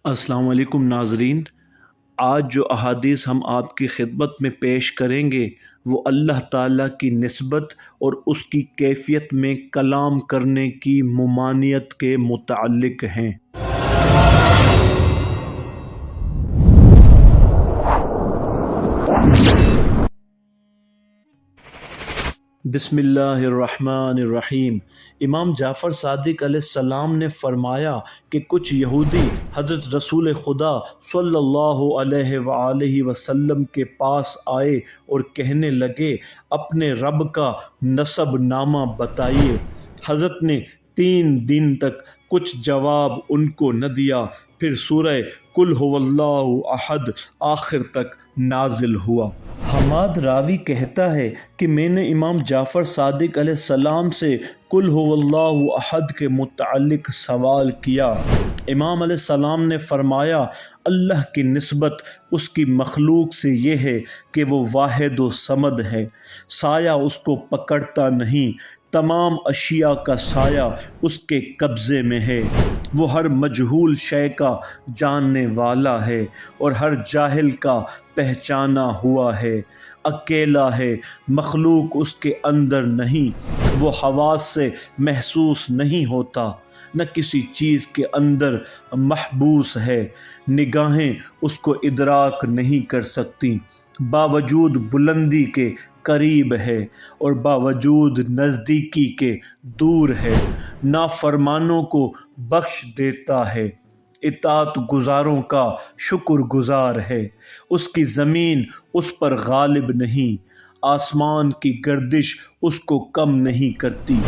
السلام علیکم ناظرین، آج جو احادیث ہم آپ کی خدمت میں پیش کریں گے وہ اللہ تعالیٰ کی نسبت اور اس کی کیفیت میں کلام کرنے کی ممانعت کے متعلق ہیں۔ بسم اللہ الرحمن الرحیم۔ امام جعفر صادق علیہ السلام نے فرمایا کہ کچھ یہودی حضرت رسول خدا صلی اللہ علیہ وآلہ وسلم کے پاس آئے اور کہنے لگے اپنے رب کا نسب نامہ بتائیے۔ حضرت نے 3 دن تک کچھ جواب ان کو نہ دیا، پھر سورہ قل هو اللہ احد آخر تک نازل ہوا۔ حماد راوی کہتا ہے کہ میں نے امام جعفر صادق علیہ السلام سے قل هو اللہ احد کے متعلق سوال کیا۔ امام علیہ السلام نے فرمایا اللہ کی نسبت اس کی مخلوق سے یہ ہے کہ وہ واحد و صمد ہے، سایہ اس کو پکڑتا نہیں، تمام اشیاء کا سایہ اس کے قبضے میں ہے، وہ ہر مجہول شے کا جاننے والا ہے اور ہر جاہل کا پہچانا ہوا ہے، اکیلا ہے، مخلوق اس کے اندر نہیں، وہ حواس سے محسوس نہیں ہوتا، نہ کسی چیز کے اندر محبوس ہے، نگاہیں اس کو ادراک نہیں کر سکتی، باوجود بلندی کے قریب ہے اور باوجود نزدیکی کے دور ہے، نافرمانوں کو بخش دیتا ہے، اطاعت گزاروں کا شکر گزار ہے، اس کی زمین اس پر غالب نہیں، آسمان کی گردش اس کو کم نہیں کرتی،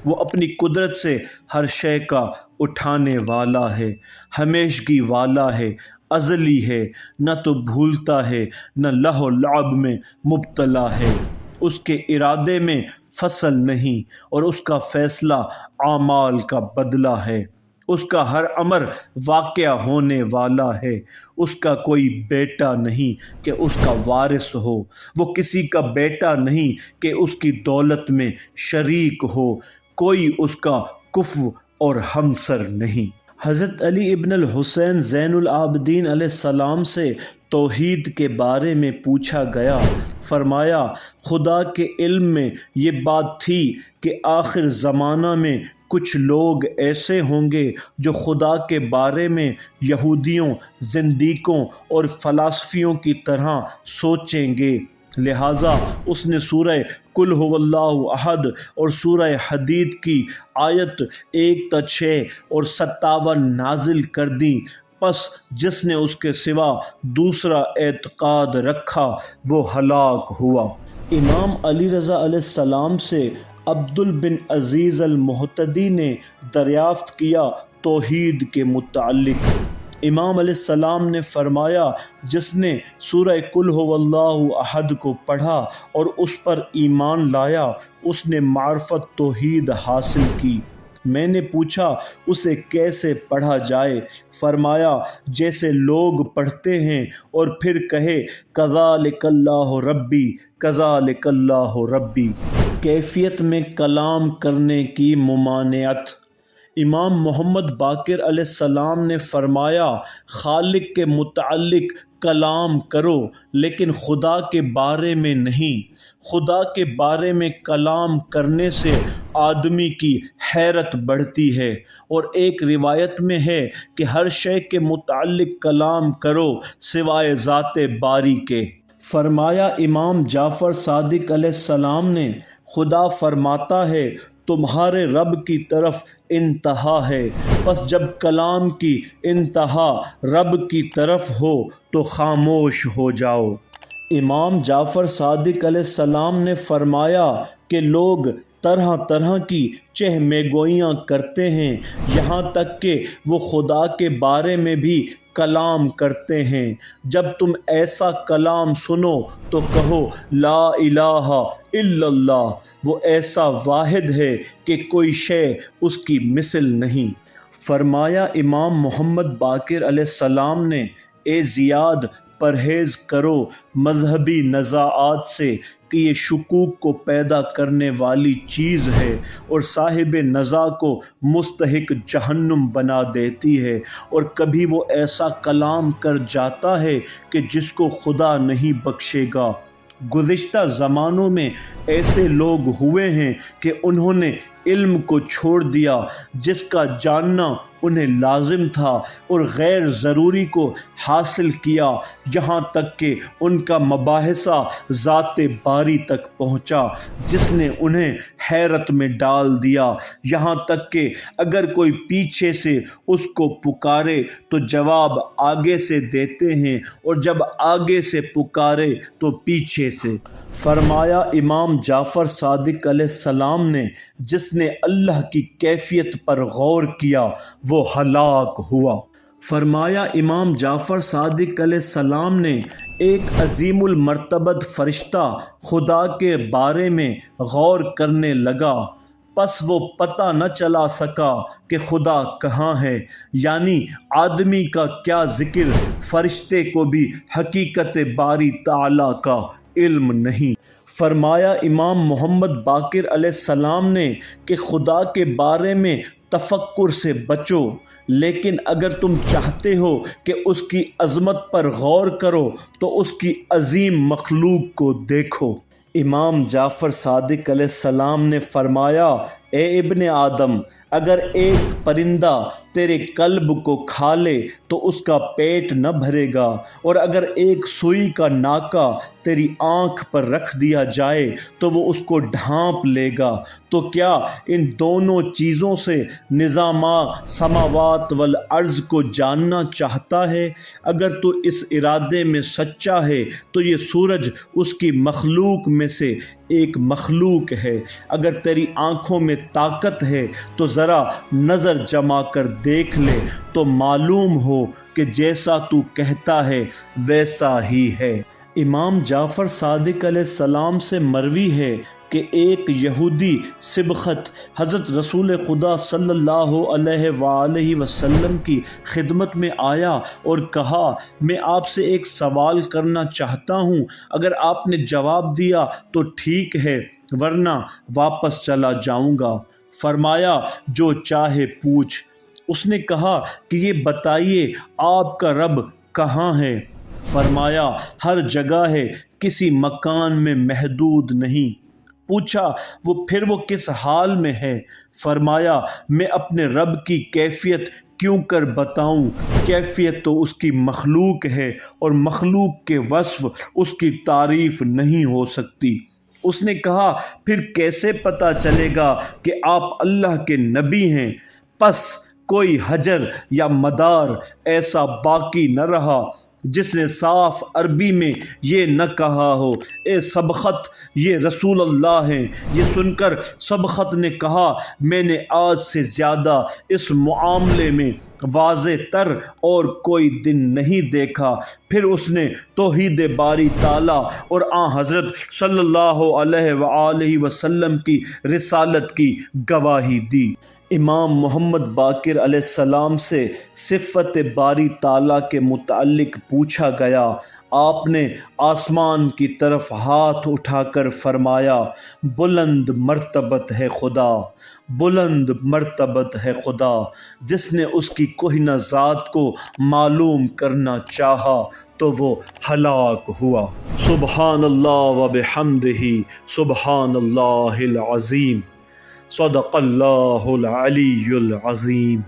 وہ اپنی قدرت سے ہر شے کا اٹھانے والا ہے، ہمیشگی والا ہے، ازلی ہے، نہ تو بھولتا ہے نہ لہو لعب میں مبتلا ہے، اس کے ارادے میں فصل نہیں اور اس کا فیصلہ اعمال کا بدلہ ہے، اس کا ہر امر واقع ہونے والا ہے، اس کا کوئی بیٹا نہیں کہ اس کا وارث ہو، وہ کسی کا بیٹا نہیں کہ اس کی دولت میں شریک ہو، کوئی اس کا کفو اور ہمسر نہیں۔ حضرت علی ابن الحسین زین العابدین علیہ السلام سے توحید کے بارے میں پوچھا گیا، فرمایا خدا کے علم میں یہ بات تھی کہ آخر زمانہ میں کچھ لوگ ایسے ہوں گے جو خدا کے بارے میں یہودیوں، زندیقوں اور فلاسفیوں کی طرح سوچیں گے، لہٰذا اس نے سورہ قل هو اللہ احد اور سورہ حدید کی آیت 1-6 اور 57 نازل کر دیں، پس جس نے اس کے سوا دوسرا اعتقاد رکھا وہ ہلاک ہوا۔ امام علی رضا علیہ السلام سے عبدل بن عزیز المحتدی نے دریافت کیا توحید کے متعلق۔ امام علیہ السلام نے فرمایا جس نے سورہ قل هو اللہ احد کو پڑھا اور اس پر ایمان لایا اس نے معرفت توحید حاصل کی۔ میں نے پوچھا اسے کیسے پڑھا جائے؟ فرمایا جیسے لوگ پڑھتے ہیں اور پھر کہے کذالک اللہ ربی کذالک اللہ ربی۔ کیفیت میں کلام کرنے کی ممانعت۔ امام محمد باقر علیہ السلام نے فرمایا خالق کے متعلق کلام کرو لیکن خدا کے بارے میں نہیں، خدا کے بارے میں کلام کرنے سے آدمی کی حیرت بڑھتی ہے، اور ایک روایت میں ہے کہ ہر شے کے متعلق کلام کرو سوائے ذات باری کے۔ فرمایا امام جعفر صادق علیہ السلام نے خدا فرماتا ہے تمہارے رب کی طرف انتہا ہے، پس جب کلام کی انتہا رب کی طرف ہو تو خاموش ہو جاؤ۔ امام جعفر صادق علیہ السلام نے فرمایا کہ لوگ طرح طرح کی چہمے گوئیاں کرتے ہیں، یہاں تک کہ وہ خدا کے بارے میں بھی کلام کرتے ہیں، جب تم ایسا کلام سنو تو کہو لا الہ الا اللہ، وہ ایسا واحد ہے کہ کوئی شے اس کی مثل نہیں۔ فرمایا امام محمد باقر علیہ السلام نے اے زیاد پرہیز کرو مذہبی نزاعات سے کہ یہ شکوک کو پیدا کرنے والی چیز ہے اور صاحب نزاع کو مستحق جہنم بنا دیتی ہے، اور کبھی وہ ایسا کلام کر جاتا ہے کہ جس کو خدا نہیں بخشے گا۔ گزشتہ زمانوں میں ایسے لوگ ہوئے ہیں کہ انہوں نے علم کو چھوڑ دیا جس کا جاننا انہیں لازم تھا، اور غیر ضروری کو حاصل کیا، یہاں تک کہ ان کا مباحثہ ذات باری تک پہنچا جس نے انہیں حیرت میں ڈال دیا، یہاں تک کہ اگر کوئی پیچھے سے اس کو پکارے تو جواب آگے سے دیتے ہیں، اور جب آگے سے پکارے تو پیچھے سے۔ فرمایا امام جعفر صادق علیہ السلام نے، جس نے اللہ کی کیفیت پر غور کیا وہ ہلاک ہوا۔ فرمایا امام جعفر صادق علیہ السلام نے، ایک عظیم المرتبت فرشتہ خدا کے بارے میں غور کرنے لگا، پس وہ پتہ نہ چلا سکا کہ خدا کہاں ہے، یعنی آدمی کا کیا ذکر، فرشتے کو بھی حقیقت باری تعالیٰ کا علم نہیں۔ فرمایا امام محمد باقر علیہ السلام نے کہ خدا کے بارے میں تفکر سے بچو، لیکن اگر تم چاہتے ہو کہ اس کی عظمت پر غور کرو تو اس کی عظیم مخلوق کو دیکھو۔ امام جعفر صادق علیہ السلام نے فرمایا، اے ابن آدم، اگر ایک پرندہ تیرے کلب کو کھا لے تو اس کا پیٹ نہ بھرے گا، اور اگر ایک سوئی کا ناکہ تیری آنکھ پر رکھ دیا جائے تو وہ اس کو ڈھانپ لے گا، تو کیا ان دونوں چیزوں سے نظامہ سماوات والارض کو جاننا چاہتا ہے؟ اگر تو اس ارادے میں سچا ہے تو یہ سورج اس کی مخلوق میں سے ایک مخلوق ہے۔ اگر تیری آنکھوں میں طاقت ہے تو ذرا نظر جما کر دیکھ لے تو معلوم ہو کہ جیسا تو کہتا ہے ویسا ہی ہے۔ امام جعفر صادق علیہ السلام سے مروی ہے کہ ایک یہودی سبخت حضرت رسول خدا صلی اللہ علیہ وآلہ وسلم کی خدمت میں آیا اور کہا، میں آپ سے ایک سوال کرنا چاہتا ہوں، اگر آپ نے جواب دیا تو ٹھیک ہے ورنہ واپس چلا جاؤں گا۔ فرمایا، جو چاہے پوچھ۔ اس نے کہا کہ یہ بتائیے آپ کا رب کہاں ہے؟ فرمایا، ہر جگہ ہے، کسی مکان میں محدود نہیں۔ پوچھا، پھر وہ کس حال میں ہے؟ فرمایا، میں اپنے رب کی کیفیت کیوں کر بتاؤں؟ کیفیت تو اس کی مخلوق ہے اور مخلوق کے وصف اس کی تعریف نہیں ہو سکتی۔ اس نے کہا، پھر کیسے پتہ چلے گا کہ آپ اللہ کے نبی ہیں؟ پس کوئی حجر یا مدار ایسا باقی نہ رہا جس نے صاف عربی میں یہ نہ کہا ہو، اے سبخت، یہ رسول اللہ ہیں۔ یہ سن کر سبخت نے کہا، میں نے آج سے زیادہ اس معاملے میں واضح تر اور کوئی دن نہیں دیکھا۔ پھر اس نے توحید باری تعالیٰ اور آن حضرت صلی اللہ علیہ وآلہ وسلم کی رسالت کی گواہی دی۔ امام محمد باقر علیہ السلام سے صفت باری تعالیٰ کے متعلق پوچھا گیا۔ آپ نے آسمان کی طرف ہاتھ اٹھا کر فرمایا، بلند مرتبت ہے خدا، بلند مرتبت ہے خدا، جس نے اس کی کوہنہ ذات کو معلوم کرنا چاہا تو وہ ہلاک ہوا۔ سبحان اللہ و بحمدہ، سبحان اللہ العظیم، صدق اللہ العلی العظیم۔